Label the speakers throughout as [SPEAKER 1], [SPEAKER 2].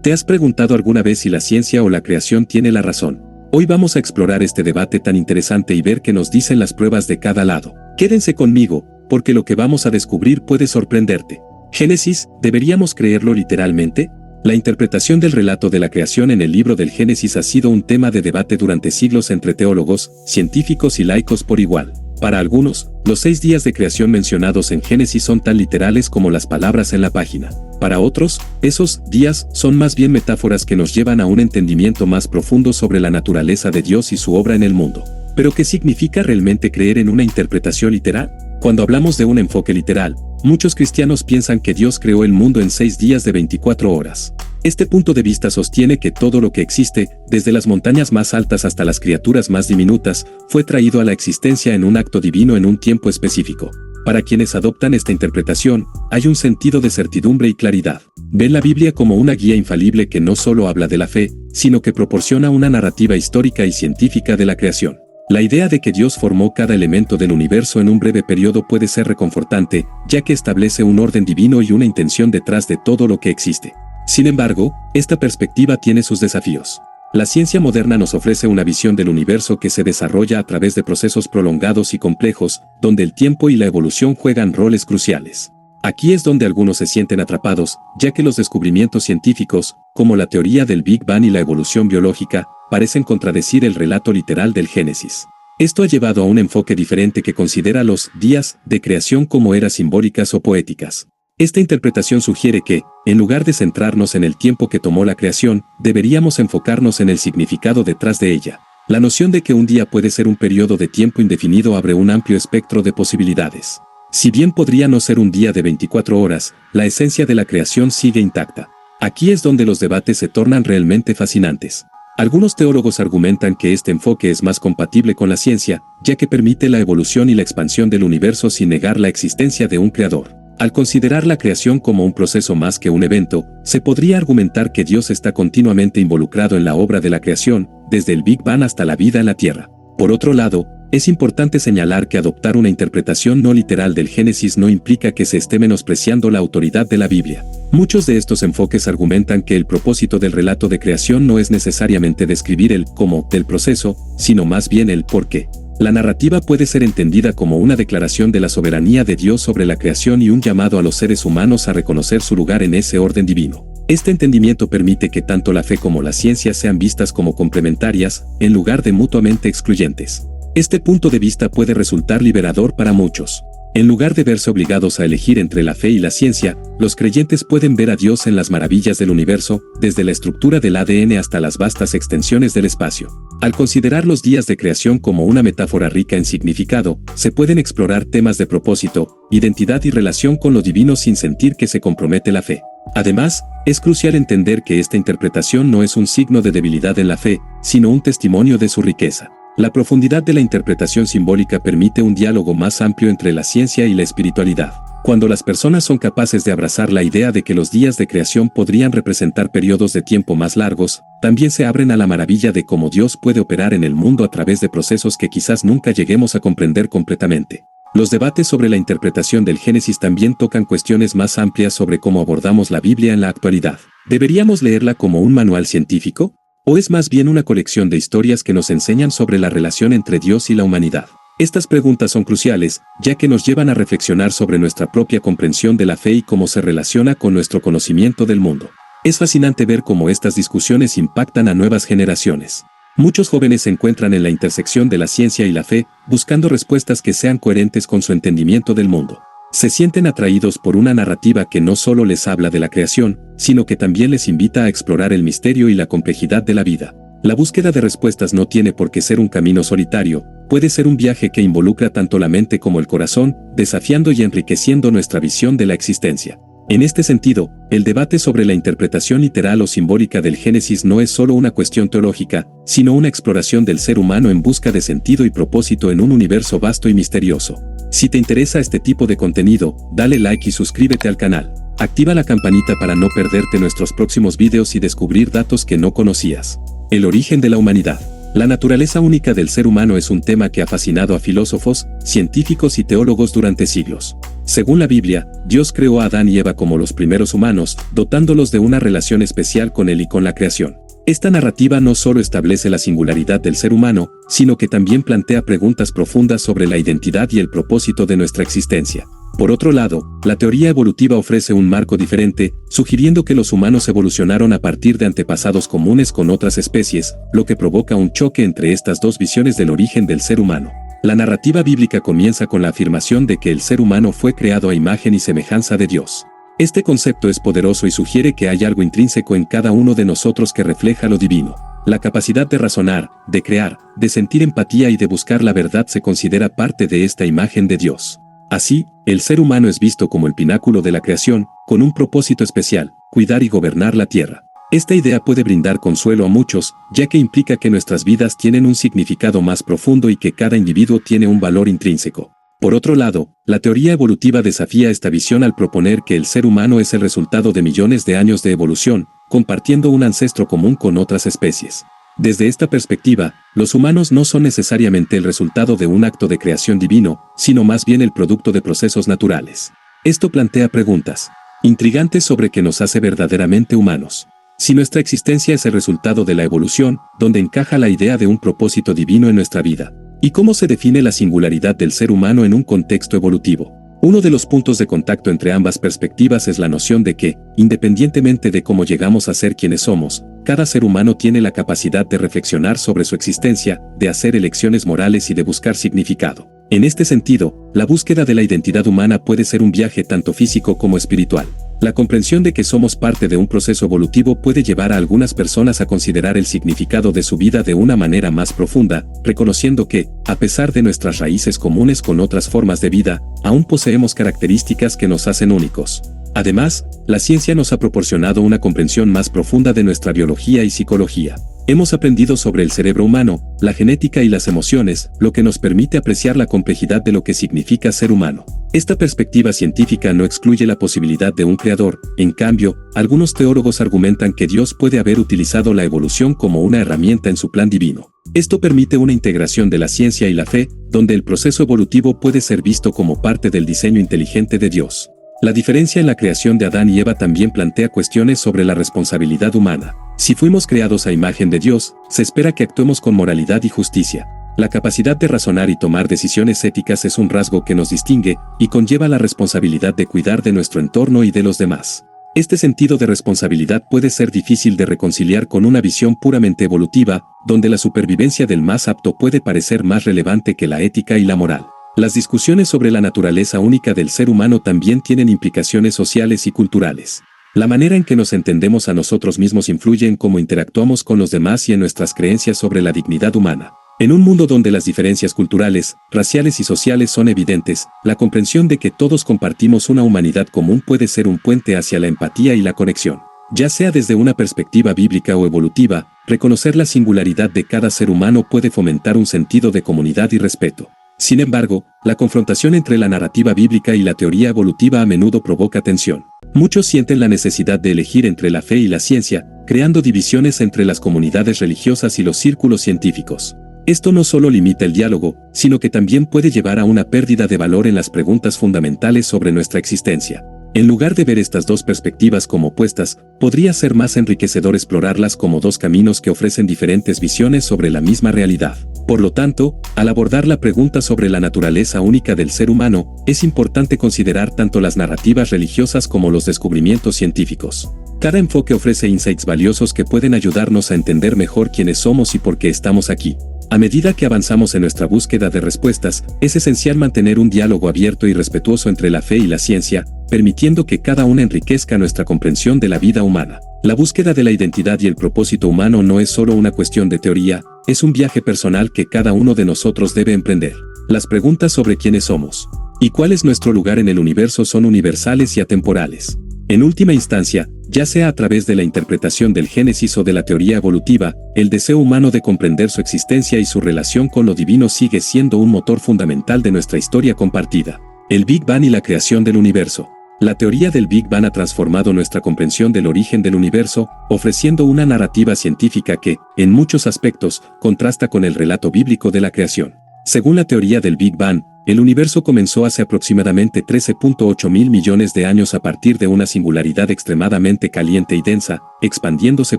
[SPEAKER 1] ¿Te has preguntado alguna vez si la ciencia o la creación tiene la razón? Hoy vamos a explorar este debate tan interesante y ver qué nos dicen las pruebas de cada lado. Quédense conmigo, porque lo que vamos a descubrir puede sorprenderte. Génesis, ¿deberíamos creerlo literalmente? La interpretación del relato de la creación en el libro del Génesis ha sido un tema de debate durante siglos entre teólogos, científicos y laicos por igual. Para algunos, los 6 días de creación mencionados en Génesis son tan literales como las palabras en la página. Para otros, esos días son más bien metáforas que nos llevan a un entendimiento más profundo sobre la naturaleza de Dios y su obra en el mundo. ¿Pero qué significa realmente creer en una interpretación literal? Cuando hablamos de un enfoque literal, muchos cristianos piensan que Dios creó el mundo en 6 días de 24 horas. Este punto de vista sostiene que todo lo que existe, desde las montañas más altas hasta las criaturas más diminutas, fue traído a la existencia en un acto divino en un tiempo específico. Para quienes adoptan esta interpretación, hay un sentido de certidumbre y claridad. Ven la Biblia como una guía infalible que no solo habla de la fe, sino que proporciona una narrativa histórica y científica de la creación. La idea de que Dios formó cada elemento del universo en un breve periodo puede ser reconfortante, ya que establece un orden divino y una intención detrás de todo lo que existe. Sin embargo, esta perspectiva tiene sus desafíos. La ciencia moderna nos ofrece una visión del universo que se desarrolla a través de procesos prolongados y complejos, donde el tiempo y la evolución juegan roles cruciales. Aquí es donde algunos se sienten atrapados, ya que los descubrimientos científicos, como la teoría del Big Bang y la evolución biológica, parecen contradecir el relato literal del Génesis. Esto ha llevado a un enfoque diferente que considera los días de creación como eras simbólicas o poéticas. Esta interpretación sugiere que, en lugar de centrarnos en el tiempo que tomó la creación, deberíamos enfocarnos en el significado detrás de ella. La noción de que un día puede ser un periodo de tiempo indefinido abre un amplio espectro de posibilidades. Si bien podría no ser un día de 24 horas, la esencia de la creación sigue intacta. Aquí es donde los debates se tornan realmente fascinantes. Algunos teólogos argumentan que este enfoque es más compatible con la ciencia, ya que permite la evolución y la expansión del universo sin negar la existencia de un creador. Al considerar la creación como un proceso más que un evento, se podría argumentar que Dios está continuamente involucrado en la obra de la creación, desde el Big Bang hasta la vida en la Tierra. Por otro lado, es importante señalar que adoptar una interpretación no literal del Génesis no implica que se esté menospreciando la autoridad de la Biblia. Muchos de estos enfoques argumentan que el propósito del relato de creación no es necesariamente describir el cómo del proceso, sino más bien el por qué. La narrativa puede ser entendida como una declaración de la soberanía de Dios sobre la creación y un llamado a los seres humanos a reconocer su lugar en ese orden divino. Este entendimiento permite que tanto la fe como la ciencia sean vistas como complementarias, en lugar de mutuamente excluyentes. Este punto de vista puede resultar liberador para muchos. En lugar de verse obligados a elegir entre la fe y la ciencia, los creyentes pueden ver a Dios en las maravillas del universo, desde la estructura del ADN hasta las vastas extensiones del espacio. Al considerar los días de creación como una metáfora rica en significado, se pueden explorar temas de propósito, identidad y relación con lo divino sin sentir que se compromete la fe. Además, es crucial entender que esta interpretación no es un signo de debilidad en la fe, sino un testimonio de su riqueza. La profundidad de la interpretación simbólica permite un diálogo más amplio entre la ciencia y la espiritualidad. Cuando las personas son capaces de abrazar la idea de que los días de creación podrían representar periodos de tiempo más largos, también se abren a la maravilla de cómo Dios puede operar en el mundo a través de procesos que quizás nunca lleguemos a comprender completamente. Los debates sobre la interpretación del Génesis también tocan cuestiones más amplias sobre cómo abordamos la Biblia en la actualidad. ¿Deberíamos leerla como un manual científico? ¿O es más bien una colección de historias que nos enseñan sobre la relación entre Dios y la humanidad? Estas preguntas son cruciales, ya que nos llevan a reflexionar sobre nuestra propia comprensión de la fe y cómo se relaciona con nuestro conocimiento del mundo. Es fascinante ver cómo estas discusiones impactan a nuevas generaciones. Muchos jóvenes se encuentran en la intersección de la ciencia y la fe, buscando respuestas que sean coherentes con su entendimiento del mundo. Se sienten atraídos por una narrativa que no solo les habla de la creación, sino que también les invita a explorar el misterio y la complejidad de la vida. La búsqueda de respuestas no tiene por qué ser un camino solitario, puede ser un viaje que involucra tanto la mente como el corazón, desafiando y enriqueciendo nuestra visión de la existencia. En este sentido, el debate sobre la interpretación literal o simbólica del Génesis no es solo una cuestión teológica, sino una exploración del ser humano en busca de sentido y propósito en un universo vasto y misterioso. Si te interesa este tipo de contenido, dale like y suscríbete al canal. Activa la campanita para no perderte nuestros próximos videos y descubrir datos que no conocías. El origen de la humanidad. La naturaleza única del ser humano es un tema que ha fascinado a filósofos, científicos y teólogos durante siglos. Según la Biblia, Dios creó a Adán y Eva como los primeros humanos, dotándolos de una relación especial con Él y con la creación. Esta narrativa no solo establece la singularidad del ser humano, sino que también plantea preguntas profundas sobre la identidad y el propósito de nuestra existencia. Por otro lado, la teoría evolutiva ofrece un marco diferente, sugiriendo que los humanos evolucionaron a partir de antepasados comunes con otras especies, lo que provoca un choque entre estas dos visiones del origen del ser humano. La narrativa bíblica comienza con la afirmación de que el ser humano fue creado a imagen y semejanza de Dios. Este concepto es poderoso y sugiere que hay algo intrínseco en cada uno de nosotros que refleja lo divino. La capacidad de razonar, de crear, de sentir empatía y de buscar la verdad se considera parte de esta imagen de Dios. Así, el ser humano es visto como el pináculo de la creación, con un propósito especial: cuidar y gobernar la tierra. Esta idea puede brindar consuelo a muchos, ya que implica que nuestras vidas tienen un significado más profundo y que cada individuo tiene un valor intrínseco. Por otro lado, la teoría evolutiva desafía esta visión al proponer que el ser humano es el resultado de millones de años de evolución, compartiendo un ancestro común con otras especies. Desde esta perspectiva, los humanos no son necesariamente el resultado de un acto de creación divino, sino más bien el producto de procesos naturales. Esto plantea preguntas intrigantes sobre qué nos hace verdaderamente humanos. Si nuestra existencia es el resultado de la evolución, ¿dónde encaja la idea de un propósito divino en nuestra vida? ¿Y cómo se define la singularidad del ser humano en un contexto evolutivo? Uno de los puntos de contacto entre ambas perspectivas es la noción de que, independientemente de cómo llegamos a ser quienes somos, cada ser humano tiene la capacidad de reflexionar sobre su existencia, de hacer elecciones morales y de buscar significado. En este sentido, la búsqueda de la identidad humana puede ser un viaje tanto físico como espiritual. La comprensión de que somos parte de un proceso evolutivo puede llevar a algunas personas a considerar el significado de su vida de una manera más profunda, reconociendo que, a pesar de nuestras raíces comunes con otras formas de vida, aún poseemos características que nos hacen únicos. Además, la ciencia nos ha proporcionado una comprensión más profunda de nuestra biología y psicología. Hemos aprendido sobre el cerebro humano, la genética y las emociones, lo que nos permite apreciar la complejidad de lo que significa ser humano. Esta perspectiva científica no excluye la posibilidad de un creador. En cambio, algunos teólogos argumentan que Dios puede haber utilizado la evolución como una herramienta en su plan divino. Esto permite una integración de la ciencia y la fe, donde el proceso evolutivo puede ser visto como parte del diseño inteligente de Dios. La diferencia en la creación de Adán y Eva también plantea cuestiones sobre la responsabilidad humana. Si fuimos creados a imagen de Dios, se espera que actuemos con moralidad y justicia. La capacidad de razonar y tomar decisiones éticas es un rasgo que nos distingue y conlleva la responsabilidad de cuidar de nuestro entorno y de los demás. Este sentido de responsabilidad puede ser difícil de reconciliar con una visión puramente evolutiva, donde la supervivencia del más apto puede parecer más relevante que la ética y la moral. Las discusiones sobre la naturaleza única del ser humano también tienen implicaciones sociales y culturales. La manera en que nos entendemos a nosotros mismos influye en cómo interactuamos con los demás y en nuestras creencias sobre la dignidad humana. En un mundo donde las diferencias culturales, raciales y sociales son evidentes, la comprensión de que todos compartimos una humanidad común puede ser un puente hacia la empatía y la conexión. Ya sea desde una perspectiva bíblica o evolutiva, reconocer la singularidad de cada ser humano puede fomentar un sentido de comunidad y respeto. Sin embargo, la confrontación entre la narrativa bíblica y la teoría evolutiva a menudo provoca tensión. Muchos sienten la necesidad de elegir entre la fe y la ciencia, creando divisiones entre las comunidades religiosas y los círculos científicos. Esto no solo limita el diálogo, sino que también puede llevar a una pérdida de valor en las preguntas fundamentales sobre nuestra existencia. En lugar de ver estas dos perspectivas como opuestas, podría ser más enriquecedor explorarlas como dos caminos que ofrecen diferentes visiones sobre la misma realidad. Por lo tanto, al abordar la pregunta sobre la naturaleza única del ser humano, es importante considerar tanto las narrativas religiosas como los descubrimientos científicos. Cada enfoque ofrece insights valiosos que pueden ayudarnos a entender mejor quiénes somos y por qué estamos aquí. A medida que avanzamos en nuestra búsqueda de respuestas, es esencial mantener un diálogo abierto y respetuoso entre la fe y la ciencia, permitiendo que cada una enriquezca nuestra comprensión de la vida humana. La búsqueda de la identidad y el propósito humano no es solo una cuestión de teoría, es un viaje personal que cada uno de nosotros debe emprender. Las preguntas sobre quiénes somos y cuál es nuestro lugar en el universo son universales y atemporales. En última instancia, ya sea a través de la interpretación del Génesis o de la teoría evolutiva, el deseo humano de comprender su existencia y su relación con lo divino sigue siendo un motor fundamental de nuestra historia compartida. El Big Bang y la creación del universo. La teoría del Big Bang ha transformado nuestra comprensión del origen del universo, ofreciendo una narrativa científica que, en muchos aspectos, contrasta con el relato bíblico de la creación. Según la teoría del Big Bang, El universo comenzó hace aproximadamente 13.8 mil millones de años a partir de una singularidad extremadamente caliente y densa, expandiéndose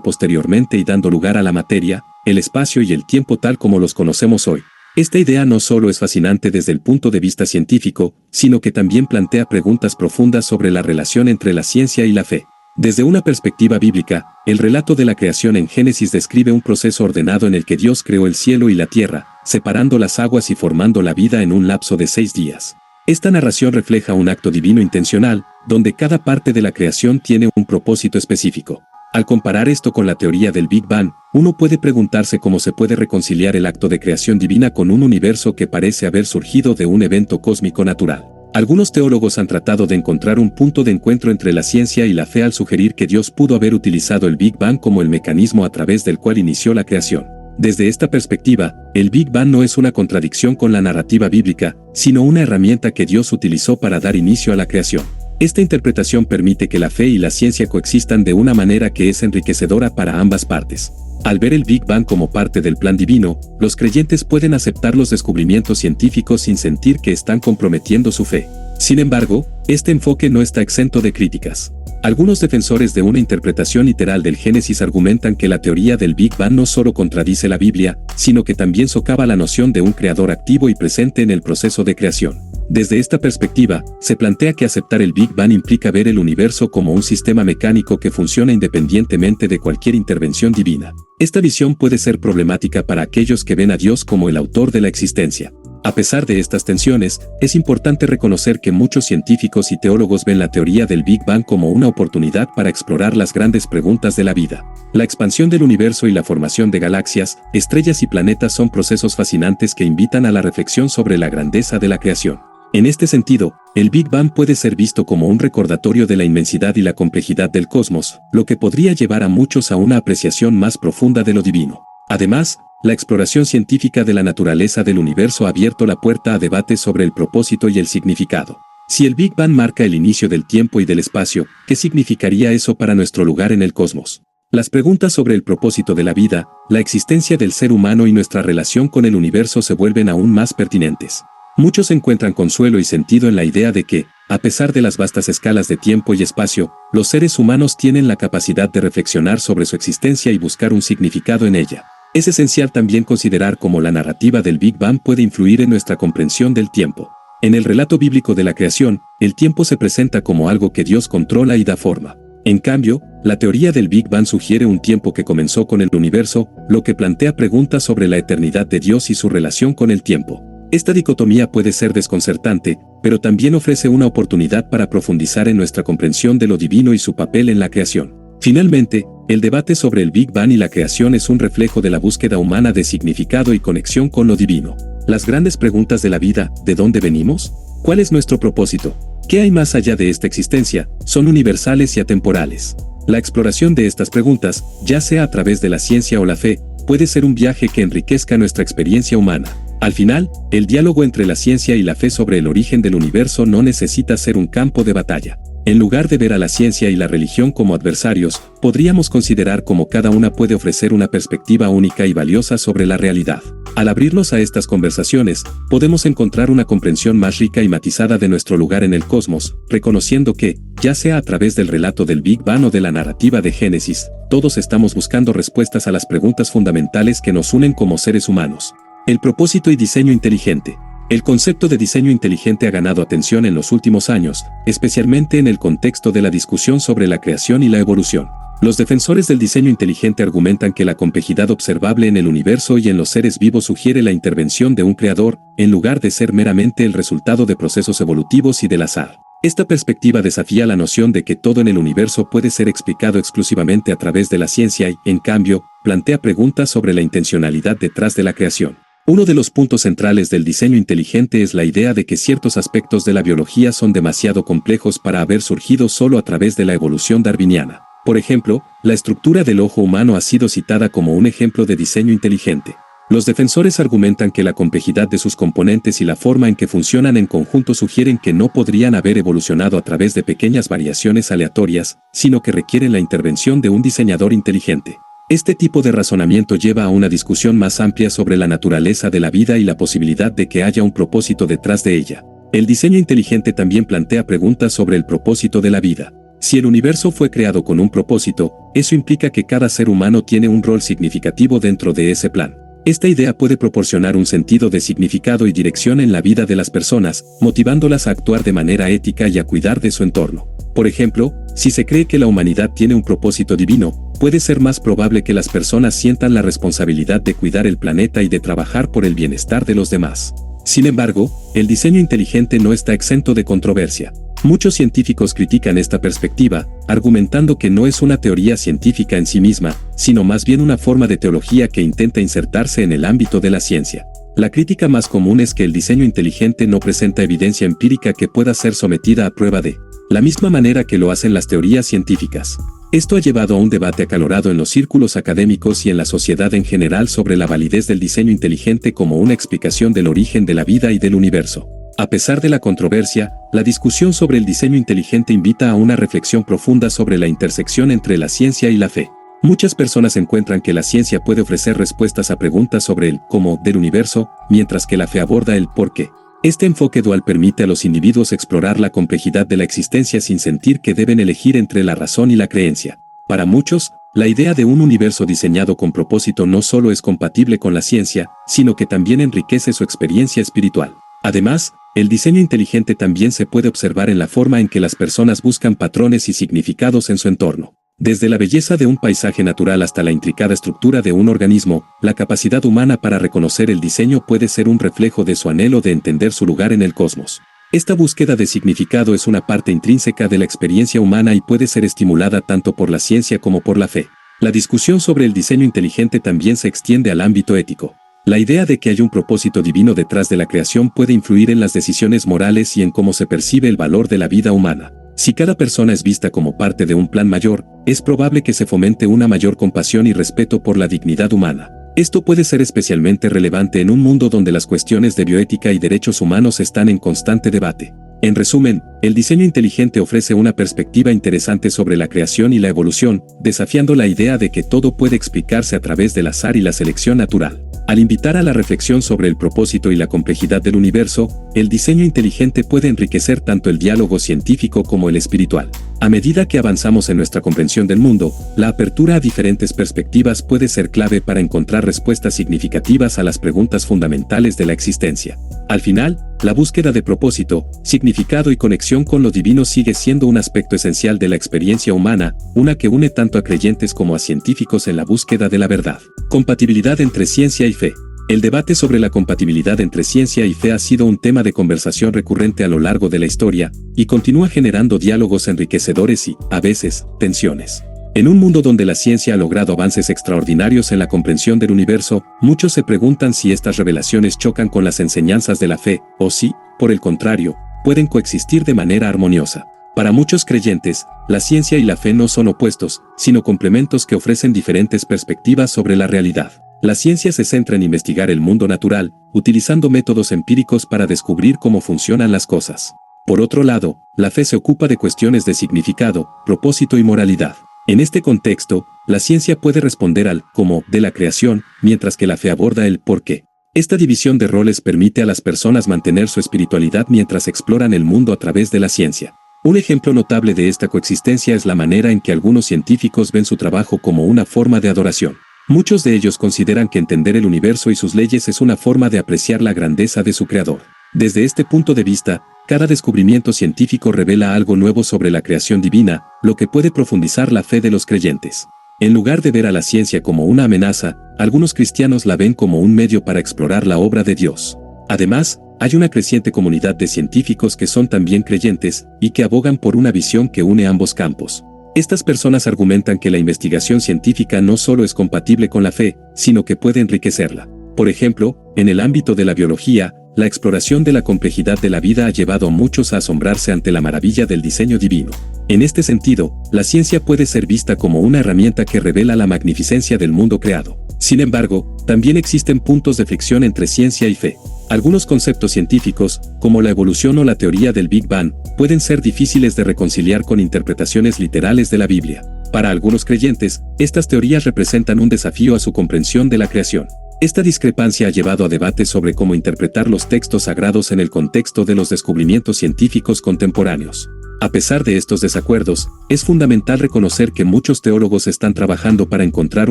[SPEAKER 1] posteriormente y dando lugar a la materia, el espacio y el tiempo tal como los conocemos hoy. Esta idea no solo es fascinante desde el punto de vista científico, sino que también plantea preguntas profundas sobre la relación entre la ciencia y la fe. Desde una perspectiva bíblica, el relato de la creación en Génesis describe un proceso ordenado en el que Dios creó el cielo y la tierra, separando las aguas y formando la vida en un lapso de 6 días. Esta narración refleja un acto divino intencional, donde cada parte de la creación tiene un propósito específico. Al comparar esto con la teoría del Big Bang, uno puede preguntarse cómo se puede reconciliar el acto de creación divina con un universo que parece haber surgido de un evento cósmico natural. Algunos teólogos han tratado de encontrar un punto de encuentro entre la ciencia y la fe al sugerir que Dios pudo haber utilizado el Big Bang como el mecanismo a través del cual inició la creación. Desde esta perspectiva, el Big Bang no es una contradicción con la narrativa bíblica, sino una herramienta que Dios utilizó para dar inicio a la creación. Esta interpretación permite que la fe y la ciencia coexistan de una manera que es enriquecedora para ambas partes. Al ver el Big Bang como parte del plan divino, los creyentes pueden aceptar los descubrimientos científicos sin sentir que están comprometiendo su fe. Sin embargo, este enfoque no está exento de críticas. Algunos defensores de una interpretación literal del Génesis argumentan que la teoría del Big Bang no solo contradice la Biblia, sino que también socava la noción de un creador activo y presente en el proceso de creación. Desde esta perspectiva, se plantea que aceptar el Big Bang implica ver el universo como un sistema mecánico que funciona independientemente de cualquier intervención divina. Esta visión puede ser problemática para aquellos que ven a Dios como el autor de la existencia. A pesar de estas tensiones, es importante reconocer que muchos científicos y teólogos ven la teoría del Big Bang como una oportunidad para explorar las grandes preguntas de la vida. La expansión del universo y la formación de galaxias, estrellas y planetas son procesos fascinantes que invitan a la reflexión sobre la grandeza de la creación. En este sentido, el Big Bang puede ser visto como un recordatorio de la inmensidad y la complejidad del cosmos, lo que podría llevar a muchos a una apreciación más profunda de lo divino. Además, la exploración científica de la naturaleza del universo ha abierto la puerta a debates sobre el propósito y el significado. Si el Big Bang marca el inicio del tiempo y del espacio, ¿qué significaría eso para nuestro lugar en el cosmos? Las preguntas sobre el propósito de la vida, la existencia del ser humano y nuestra relación con el universo se vuelven aún más pertinentes. Muchos encuentran consuelo y sentido en la idea de que, a pesar de las vastas escalas de tiempo y espacio, los seres humanos tienen la capacidad de reflexionar sobre su existencia y buscar un significado en ella. Es esencial también considerar cómo la narrativa del Big Bang puede influir en nuestra comprensión del tiempo. En el relato bíblico de la creación, el tiempo se presenta como algo que Dios controla y da forma. En cambio, la teoría del Big Bang sugiere un tiempo que comenzó con el universo, lo que plantea preguntas sobre la eternidad de Dios y su relación con el tiempo. Esta dicotomía puede ser desconcertante, pero también ofrece una oportunidad para profundizar en nuestra comprensión de lo divino y su papel en la creación. Finalmente, el debate sobre el Big Bang y la creación es un reflejo de la búsqueda humana de significado y conexión con lo divino. Las grandes preguntas de la vida, ¿de dónde venimos? ¿Cuál es nuestro propósito? ¿Qué hay más allá de esta existencia? Son universales y atemporales. La exploración de estas preguntas, ya sea a través de la ciencia o la fe, puede ser un viaje que enriquezca nuestra experiencia humana. Al final, el diálogo entre la ciencia y la fe sobre el origen del universo no necesita ser un campo de batalla. En lugar de ver a la ciencia y la religión como adversarios, podríamos considerar cómo cada una puede ofrecer una perspectiva única y valiosa sobre la realidad. Al abrirnos a estas conversaciones, podemos encontrar una comprensión más rica y matizada de nuestro lugar en el cosmos, reconociendo que, ya sea a través del relato del Big Bang o de la narrativa de Génesis, todos estamos buscando respuestas a las preguntas fundamentales que nos unen como seres humanos. El propósito y diseño inteligente. El concepto de diseño inteligente ha ganado atención en los últimos años, especialmente en el contexto de la discusión sobre la creación y la evolución. Los defensores del diseño inteligente argumentan que la complejidad observable en el universo y en los seres vivos sugiere la intervención de un creador, en lugar de ser meramente el resultado de procesos evolutivos y del azar. Esta perspectiva desafía la noción de que todo en el universo puede ser explicado exclusivamente a través de la ciencia y, en cambio, plantea preguntas sobre la intencionalidad detrás de la creación. Uno de los puntos centrales del diseño inteligente es la idea de que ciertos aspectos de la biología son demasiado complejos para haber surgido solo a través de la evolución darwiniana. Por ejemplo, la estructura del ojo humano ha sido citada como un ejemplo de diseño inteligente. Los defensores argumentan que la complejidad de sus componentes y la forma en que funcionan en conjunto sugieren que no podrían haber evolucionado a través de pequeñas variaciones aleatorias, sino que requieren la intervención de un diseñador inteligente. Este tipo de razonamiento lleva a una discusión más amplia sobre la naturaleza de la vida y la posibilidad de que haya un propósito detrás de ella. El diseño inteligente también plantea preguntas sobre el propósito de la vida. Si el universo fue creado con un propósito, eso implica que cada ser humano tiene un rol significativo dentro de ese plan. Esta idea puede proporcionar un sentido de significado y dirección en la vida de las personas, motivándolas a actuar de manera ética y a cuidar de su entorno. Por ejemplo, si se cree que la humanidad tiene un propósito divino, puede ser más probable que las personas sientan la responsabilidad de cuidar el planeta y de trabajar por el bienestar de los demás. Sin embargo, el diseño inteligente no está exento de controversia. Muchos científicos critican esta perspectiva, argumentando que no es una teoría científica en sí misma, sino más bien una forma de teología que intenta insertarse en el ámbito de la ciencia. La crítica más común es que el diseño inteligente no presenta evidencia empírica que pueda ser sometida a prueba de la misma manera que lo hacen las teorías científicas. Esto ha llevado a un debate acalorado en los círculos académicos y en la sociedad en general sobre la validez del diseño inteligente como una explicación del origen de la vida y del universo. A pesar de la controversia, la discusión sobre el diseño inteligente invita a una reflexión profunda sobre la intersección entre la ciencia y la fe. Muchas personas encuentran que la ciencia puede ofrecer respuestas a preguntas sobre el cómo del universo, mientras que la fe aborda el por qué. Este enfoque dual permite a los individuos explorar la complejidad de la existencia sin sentir que deben elegir entre la razón y la creencia. Para muchos, la idea de un universo diseñado con propósito no solo es compatible con la ciencia, sino que también enriquece su experiencia espiritual. Además, el diseño inteligente también se puede observar en la forma en que las personas buscan patrones y significados en su entorno. Desde la belleza de un paisaje natural hasta la intricada estructura de un organismo, la capacidad humana para reconocer el diseño puede ser un reflejo de su anhelo de entender su lugar en el cosmos. Esta búsqueda de significado es una parte intrínseca de la experiencia humana y puede ser estimulada tanto por la ciencia como por la fe. La discusión sobre el diseño inteligente también se extiende al ámbito ético. La idea de que hay un propósito divino detrás de la creación puede influir en las decisiones morales y en cómo se percibe el valor de la vida humana. Si cada persona es vista como parte de un plan mayor, es probable que se fomente una mayor compasión y respeto por la dignidad humana. Esto puede ser especialmente relevante en un mundo donde las cuestiones de bioética y derechos humanos están en constante debate. En resumen, el diseño inteligente ofrece una perspectiva interesante sobre la creación y la evolución, desafiando la idea de que todo puede explicarse a través del azar y la selección natural. Al invitar a la reflexión sobre el propósito y la complejidad del universo, el diseño inteligente puede enriquecer tanto el diálogo científico como el espiritual. A medida que avanzamos en nuestra comprensión del mundo, la apertura a diferentes perspectivas puede ser clave para encontrar respuestas significativas a las preguntas fundamentales de la existencia. Al final, la búsqueda de propósito, significado y conexión con lo divino sigue siendo un aspecto esencial de la experiencia humana, una que une tanto a creyentes como a científicos en la búsqueda de la verdad. Compatibilidad entre ciencia y fe. El debate sobre la compatibilidad entre ciencia y fe ha sido un tema de conversación recurrente a lo largo de la historia, y continúa generando diálogos enriquecedores y, a veces, tensiones. En un mundo donde la ciencia ha logrado avances extraordinarios en la comprensión del universo, muchos se preguntan si estas revelaciones chocan con las enseñanzas de la fe, o si, por el contrario, pueden coexistir de manera armoniosa. Para muchos creyentes, la ciencia y la fe no son opuestos, sino complementos que ofrecen diferentes perspectivas sobre la realidad. La ciencia se centra en investigar el mundo natural, utilizando métodos empíricos para descubrir cómo funcionan las cosas. Por otro lado, la fe se ocupa de cuestiones de significado, propósito y moralidad. En este contexto, la ciencia puede responder al cómo de la creación, mientras que la fe aborda el por qué. Esta división de roles permite a las personas mantener su espiritualidad mientras exploran el mundo a través de la ciencia. Un ejemplo notable de esta coexistencia es la manera en que algunos científicos ven su trabajo como una forma de adoración. Muchos de ellos consideran que entender el universo y sus leyes es una forma de apreciar la grandeza de su creador. Desde este punto de vista, cada descubrimiento científico revela algo nuevo sobre la creación divina, lo que puede profundizar la fe de los creyentes. En lugar de ver a la ciencia como una amenaza, algunos cristianos la ven como un medio para explorar la obra de Dios. Además, hay una creciente comunidad de científicos que son también creyentes y que abogan por una visión que une ambos campos. Estas personas argumentan que la investigación científica no solo es compatible con la fe, sino que puede enriquecerla. Por ejemplo, en el ámbito de la biología, la exploración de la complejidad de la vida ha llevado a muchos a asombrarse ante la maravilla del diseño divino. En este sentido, la ciencia puede ser vista como una herramienta que revela la magnificencia del mundo creado. Sin embargo, también existen puntos de fricción entre ciencia y fe. Algunos conceptos científicos, como la evolución o la teoría del Big Bang, pueden ser difíciles de reconciliar con interpretaciones literales de la Biblia. Para algunos creyentes, estas teorías representan un desafío a su comprensión de la creación. Esta discrepancia ha llevado a debates sobre cómo interpretar los textos sagrados en el contexto de los descubrimientos científicos contemporáneos. A pesar de estos desacuerdos, es fundamental reconocer que muchos teólogos están trabajando para encontrar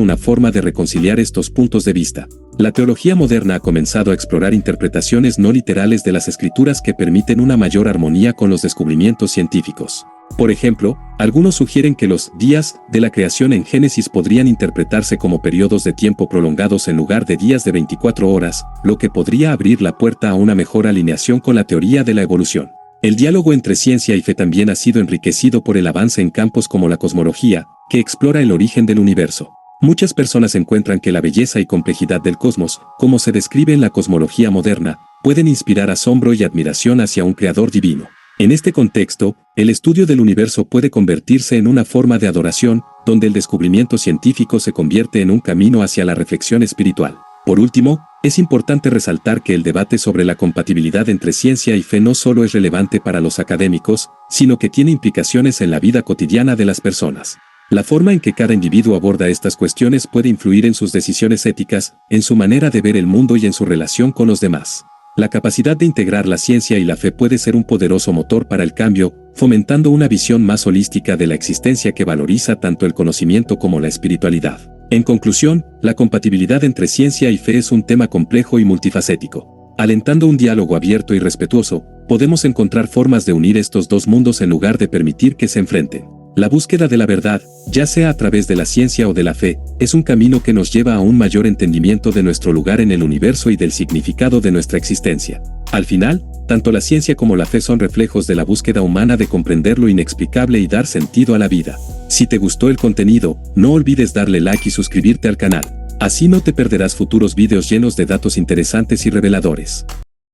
[SPEAKER 1] una forma de reconciliar estos puntos de vista. La teología moderna ha comenzado a explorar interpretaciones no literales de las escrituras que permiten una mayor armonía con los descubrimientos científicos. Por ejemplo, algunos sugieren que los días de la creación en Génesis podrían interpretarse como periodos de tiempo prolongados en lugar de días de 24 horas, lo que podría abrir la puerta a una mejor alineación con la teoría de la evolución. El diálogo entre ciencia y fe también ha sido enriquecido por el avance en campos como la cosmología, que explora el origen del universo. Muchas personas encuentran que la belleza y complejidad del cosmos, como se describe en la cosmología moderna, pueden inspirar asombro y admiración hacia un creador divino. En este contexto, el estudio del universo puede convertirse en una forma de adoración, donde el descubrimiento científico se convierte en un camino hacia la reflexión espiritual. Por último, es importante resaltar que el debate sobre la compatibilidad entre ciencia y fe no solo es relevante para los académicos, sino que tiene implicaciones en la vida cotidiana de las personas. La forma en que cada individuo aborda estas cuestiones puede influir en sus decisiones éticas, en su manera de ver el mundo y en su relación con los demás. La capacidad de integrar la ciencia y la fe puede ser un poderoso motor para el cambio, fomentando una visión más holística de la existencia que valoriza tanto el conocimiento como la espiritualidad. En conclusión, la compatibilidad entre ciencia y fe es un tema complejo y multifacético. Alentando un diálogo abierto y respetuoso, podemos encontrar formas de unir estos dos mundos en lugar de permitir que se enfrenten. La búsqueda de la verdad, ya sea a través de la ciencia o de la fe, es un camino que nos lleva a un mayor entendimiento de nuestro lugar en el universo y del significado de nuestra existencia. Al final, tanto la ciencia como la fe son reflejos de la búsqueda humana de comprender lo inexplicable y dar sentido a la vida. Si te gustó el contenido, no olvides darle like y suscribirte al canal. Así no te perderás futuros videos llenos de datos interesantes y reveladores.